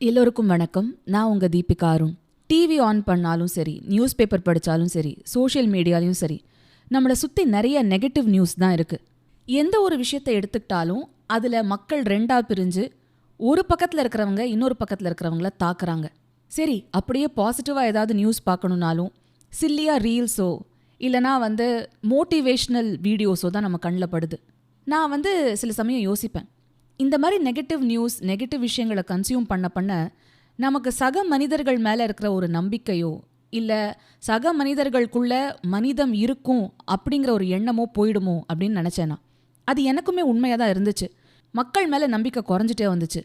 எல்லோருக்கும் வணக்கம். நான் உங்கள் தீபிகா அருண். டிவி ஆன் பண்ணாலும் சரி, நியூஸ் பேப்பர் படித்தாலும் சரி, சோஷியல் மீடியாலையும் சரி, நம்மளை சுற்றி நிறைய நெகட்டிவ் நியூஸ் தான் இருக்குது. எந்த ஒரு விஷயத்தை எடுத்துக்கிட்டாலும் அதில் மக்கள் ரெண்டாக பிரிஞ்சு ஒரு பக்கத்தில் இருக்கிறவங்க இன்னொரு பக்கத்தில் இருக்கிறவங்கள தாக்குறாங்க. சரி, அப்படியே பாசிட்டிவாக ஏதாவது நியூஸ் பார்க்கணுன்னாலும் சில்லியாக ரீல்ஸோ இல்லைனா மோட்டிவேஷ்னல் வீடியோஸோ தான் நம்ம கண்ணில் படுது. நான் சில சமயம் யோசிப்பேன், இந்த மாதிரி நெகட்டிவ் நியூஸ், நெகட்டிவ் விஷயங்களை கன்சியூம் பண்ண நமக்கு சக மனிதர்கள் மேலே இருக்கிற ஒரு நம்பிக்கையோ இல்லை சக மனிதர்களுக்குள்ள மனிதம் இருக்கும் அப்படிங்கிற ஒரு எண்ணமோ போயிடுமோ அப்படின்னு நினச்சேன்னா. அது எனக்குமே உண்மையாக தான் இருந்துச்சு. மக்கள் மேலே நம்பிக்கை குறைஞ்சிட்டே வந்துச்சு.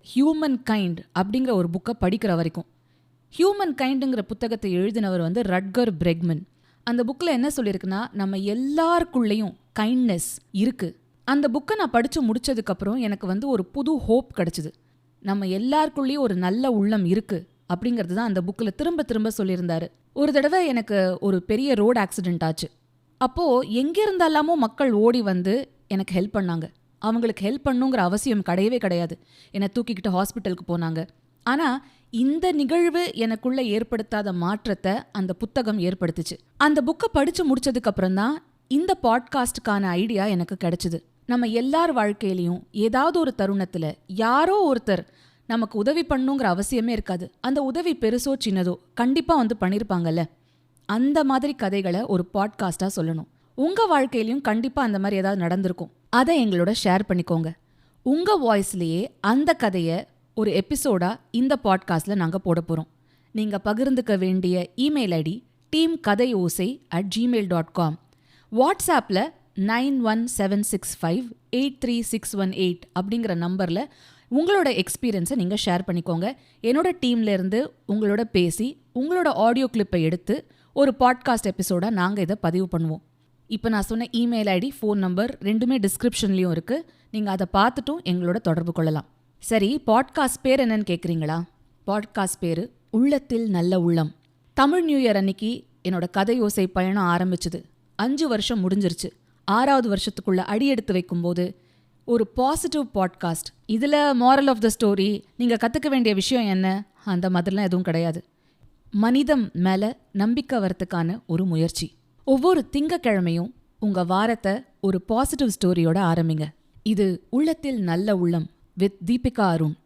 ஹியூமன் கைண்ட் அப்படிங்கிற ஒரு புக்கை படிக்கிற வரைக்கும். ஹியூமன் கைண்டுங்கிற புத்தகத்தை எழுதினவர் ரட்கர் பிரெக்மன். அந்த புக்கில் என்ன சொல்லியிருக்குன்னா, நம்ம எல்லாருக்குள்ளேயும் கைண்ட்னஸ் இருக்குது. அந்த புக்கை நான் படித்து முடித்ததுக்கப்புறம் எனக்கு ஒரு புது ஹோப் கிடச்சிது. நம்ம எல்லாருக்குள்ளேயும் ஒரு நல்ல உள்ளம் இருக்குது அப்படிங்கிறது தான் அந்த புக்கில் திரும்ப திரும்ப சொல்லியிருந்தாரு. ஒரு தடவை எனக்கு ஒரு பெரிய ரோடு ஆக்சிடெண்ட் ஆச்சு. அப்போது எங்கே இருந்தாலாமோ மக்கள் ஓடி வந்து எனக்கு ஹெல்ப் பண்ணாங்க. அவங்களுக்கு ஹெல்ப் பண்ணுங்கிற அவசியம் கிடையவே கிடையாது. என்னை தூக்கிக்கிட்டு ஹாஸ்பிட்டலுக்கு போனாங்க. ஆனால் இந்த நிகழ்வு எனக்குள்ளே ஏற்படுத்தாத மாற்றத்தை அந்த புத்தகம் ஏற்படுத்துச்சு. அந்த புக்கை படித்து முடித்ததுக்கப்புறம் தான் இந்த பாட்காஸ்டுக்கான ஐடியா எனக்கு கிடைச்சிது. நம்ம எல்லார் வாழ்க்கையிலையும் ஏதாவது ஒரு தருணத்தில் யாரோ ஒருத்தர் நமக்கு உதவி பண்ணுங்கிற அவசியமே இருக்காது. அந்த உதவி பெருசோ சின்னதோ கண்டிப்பாக பண்ணியிருப்பாங்கல்ல. அந்த மாதிரி கதைகளை ஒரு பாட்காஸ்டாக சொல்லணும். உங்கள் வாழ்க்கையிலையும் கண்டிப்பாக அந்த மாதிரி ஏதாவது நடந்திருக்கும். அதை எங்களோட ஷேர் பண்ணிக்கோங்க. உங்கள் வாய்ஸ்லேயே அந்த கதையை ஒரு எபிசோடாக இந்த பாட்காஸ்டில் நாங்கள் போட போகிறோம். நீங்கள் பகிர்ந்துக்க வேண்டிய இமெயில் ஐடி teamkadaiyosai@gmail.com. வாட்ஸ்ஆப்பில் 9176583618 அப்படிங்கிற நம்பரில் உங்களோட எக்ஸ்பீரியன்ஸை நீங்கள் ஷேர் பண்ணிக்கோங்க. என்னோட டீம்லேருந்து உங்களோட பேசி உங்களோட ஆடியோ கிளிப்பை எடுத்து ஒரு பாட்காஸ்ட் எபிசோடாக நாங்கள் இதை பதிவு பண்ணுவோம். இப்போ நான் சொன்ன இமெயில் ஐடி, ஃபோன் நம்பர் ரெண்டுமே டிஸ்கிரிப்ஷன்லேயும் இருக்குது. நீங்கள் அதை பார்த்துட்டும் எங்களோட தொடர்பு கொள்ளலாம். சரி, பாட்காஸ்ட் பேர் என்னன்னு கேட்குறீங்களா? பாட்காஸ்ட் பேர் உள்ளத்தில் நல்ல உள்ளம். தமிழ் நியூ இயர் அன்னைக்கு என்னோட கதையோசை பயணம் ஆரம்பிச்சுது. 5 வருஷம் முடிஞ்சிருச்சு. 6வது வருஷத்துக்குள்ளே அடியெடுத்து வைக்கும்போது ஒரு பாசிட்டிவ் பாட்காஸ்ட். இதில் மாரல் ஆஃப் த ஸ்டோரி, நீங்கள் கற்றுக்க வேண்டிய விஷயம் என்ன, அந்த மாதிரிலாம் எதுவும் கிடையாது. மனிதம் மேலே நம்பிக்கை வரத்துக்கான ஒரு முயற்சி. ஒவ்வொரு திங்கக்கிழமையும் உங்கள் வாரத்தை ஒரு பாசிட்டிவ் ஸ்டோரியோட ஆரம்பிங்க. இது உள்ளத்தில் நல்ல உள்ளம் வித் தீபிகா அருண்.